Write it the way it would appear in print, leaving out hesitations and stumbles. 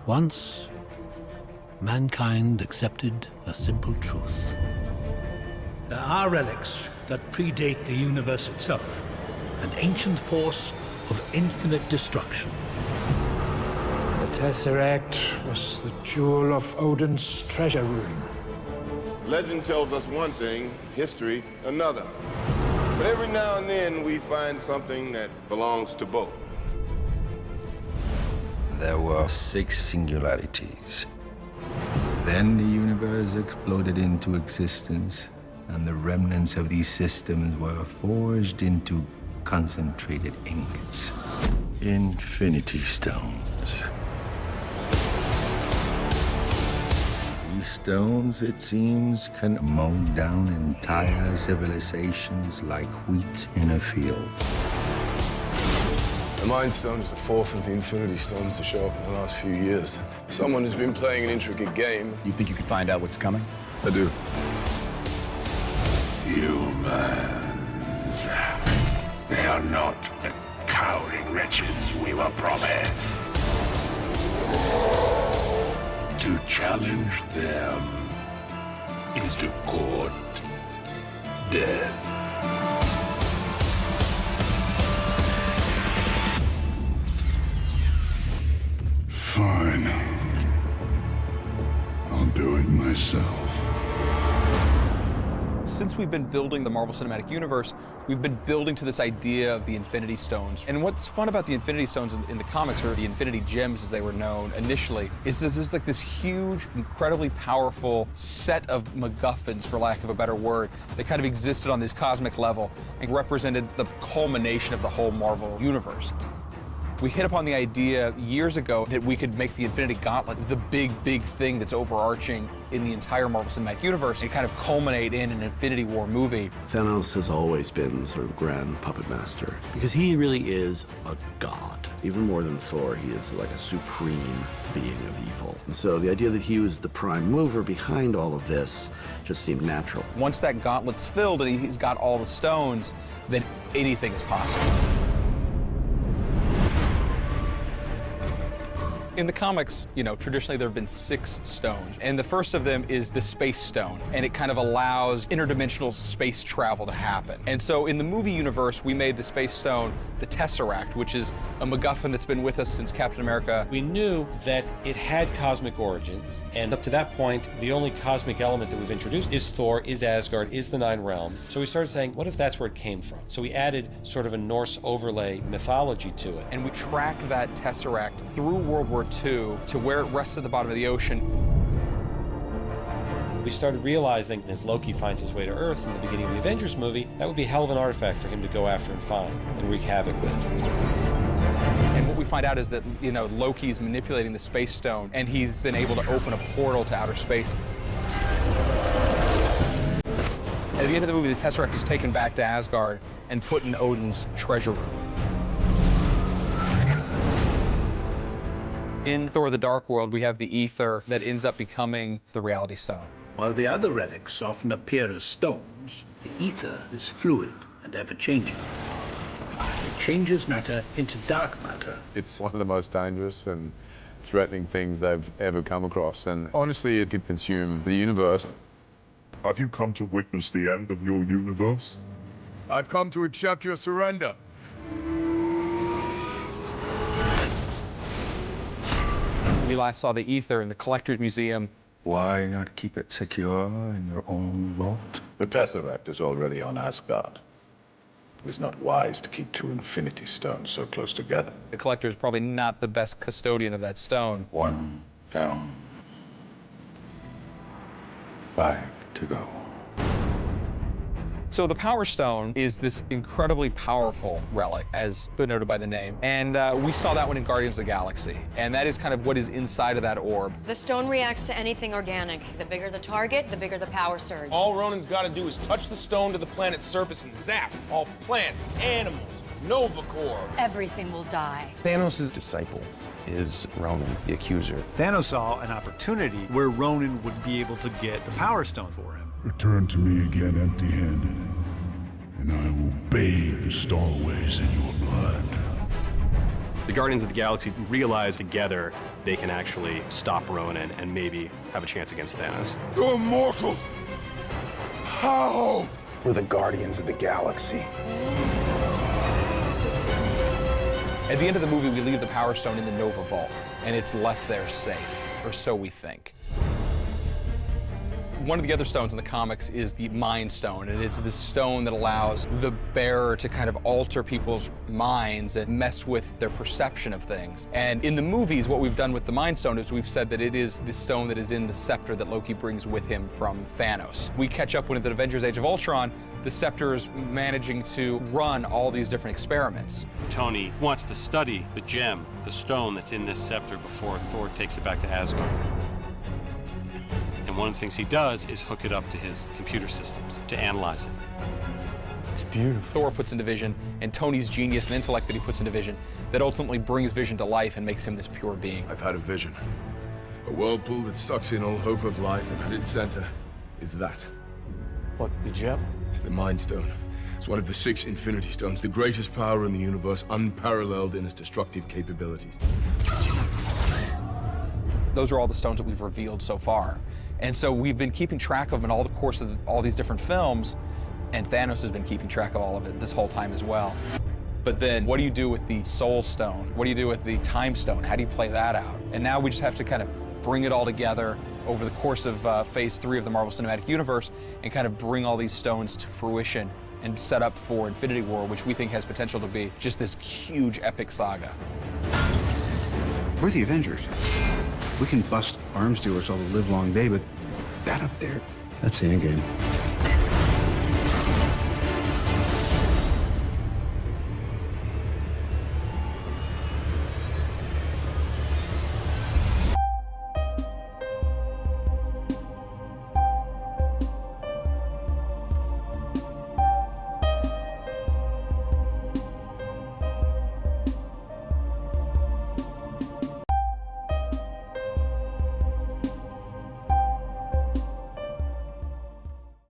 Once, mankind accepted a simple truth. There are relics that predate the universe itself, an ancient force of infinite destruction. The Tesseract was the jewel of Odin's treasure room. Legend tells us one thing, history another. But every now and then we find something that belongs to both. There were 6 singularities. Then the universe exploded into existence, and the remnants of these systems were forged into concentrated ingots. Infinity stones. These stones, it seems, can mow down entire civilizations like wheat in a field. The Mind Stone is the 4th of the Infinity Stones to show up in the last few years. Someone has been playing an intricate game. You think you can find out what's coming? I do. Humans. They are not the cowering wretches we were promised. To challenge them is to court death. Fine. I'll do it myself. Since we've been building the Marvel Cinematic Universe, we've been building to this idea of the Infinity Stones. And what's fun about the Infinity Stones in the comics, or the Infinity Gems as they were known initially, is there's like this huge, incredibly powerful set of MacGuffins, for lack of a better word, that kind of existed on this cosmic level and represented the culmination of the whole Marvel Universe. We hit upon the idea years ago that we could make the Infinity Gauntlet the big thing that's overarching in the entire Marvel Cinematic Universe and kind of culminate in an Infinity War movie. Thanos has always been sort of grand puppet master because he really is a god. Even more than Thor, he is like a supreme being of evil. And so the idea that he was the prime mover behind all of this just seemed natural. Once that gauntlet's filled and he's got all the stones, then anything is possible. In the comics, you know, traditionally there have been 6 stones, and the first of them is the Space Stone, and it kind of allows interdimensional space travel to happen. And so in the movie universe, we made the Space Stone the Tesseract, which is a MacGuffin that's been with us since Captain America. We knew that it had cosmic origins, and up to that point, the only cosmic element that we've introduced is Thor, is Asgard, is the 9 realms. So we started saying, what if that's where it came from? So we added sort of a Norse overlay mythology to it. And we tracked that Tesseract through World War II to where it rests at the bottom of the ocean. We started realizing, as Loki finds his way to Earth in the beginning of the Avengers movie, that would be a hell of an artifact for him to go after and find and wreak havoc with. And what we find out is that, you know, Loki's manipulating the Space Stone, and he's then able to open a portal to outer space. At the end of the movie, the Tesseract is taken back to Asgard and put in Odin's treasure room. In Thor: The Dark World, we have the ether that ends up becoming the Reality Stone. While the other relics often appear as stones, the ether is fluid and ever-changing. It changes matter into dark matter. It's one of the most dangerous and threatening things they've ever come across, and honestly, it could consume the universe. Have you come to witness the end of your universe? I've come to accept your surrender. We last saw the ether in the Collector's Museum. Why not keep it secure in your own vault? The Tesseract is already on Asgard. It is not wise to keep 2 Infinity Stones so close together. The Collector is probably not the best custodian of that stone. 1 down. 5 to go. So the Power Stone is this incredibly powerful relic, as denoted by the name. And we saw that one in Guardians of the Galaxy. And that is kind of what is inside of that orb. The stone reacts to anything organic. The bigger the target, the bigger the power surge. All Ronin's got to do is touch the stone to the planet's surface and zap. All plants, animals, Nova Corps. Everything will die. Thanos' disciple is Ronan, the accuser. Thanos saw an opportunity where Ronan would be able to get the Power Stone for him. Return to me again empty-handed, and I will bathe the Starways in your blood. The Guardians of the Galaxy realize together they can actually stop Ronan and maybe have a chance against Thanos. You're immortal! How? We're the Guardians of the Galaxy. At the end of the movie, we leave the Power Stone in the Nova Vault, and it's left there safe, or so we think. One of the other stones in the comics is the Mind Stone, and it's the stone that allows the bearer to kind of alter people's minds and mess with their perception of things. And in the movies, what we've done with the Mind Stone is we've said that it is the stone that is in the scepter that Loki brings with him from Thanos. We catch up when at the Avengers Age of Ultron, the scepter is managing to run all these different experiments. Tony wants to study the gem, the stone that's in this scepter before Thor takes it back to Asgard. And one of the things he does is hook it up to his computer systems to analyze it. It's beautiful. Thor puts into Vision, and Tony's genius and intellect that he puts into Vision, that ultimately brings Vision to life and makes him this pure being. I've had a vision. A whirlpool that sucks in all hope of life, and at its center is that. What, the gem? It's the Mind Stone. It's one of the 6 Infinity Stones, the greatest power in the universe, unparalleled in its destructive capabilities. Those are all the stones that we've revealed so far. And so we've been keeping track of them in all the course of all these different films, and Thanos has been keeping track of all of it this whole time as well. But then what do you do with the Soul Stone? What do you do with the Time Stone? How do you play that out? And now we just have to kind of bring it all together over the course of Phase 3 of the Marvel Cinematic Universe and kind of bring all these stones to fruition and set up for Infinity War, which we think has potential to be just this huge epic saga. We're the Avengers. We can bust arms dealers all the live long day, but that up there, that's the end game.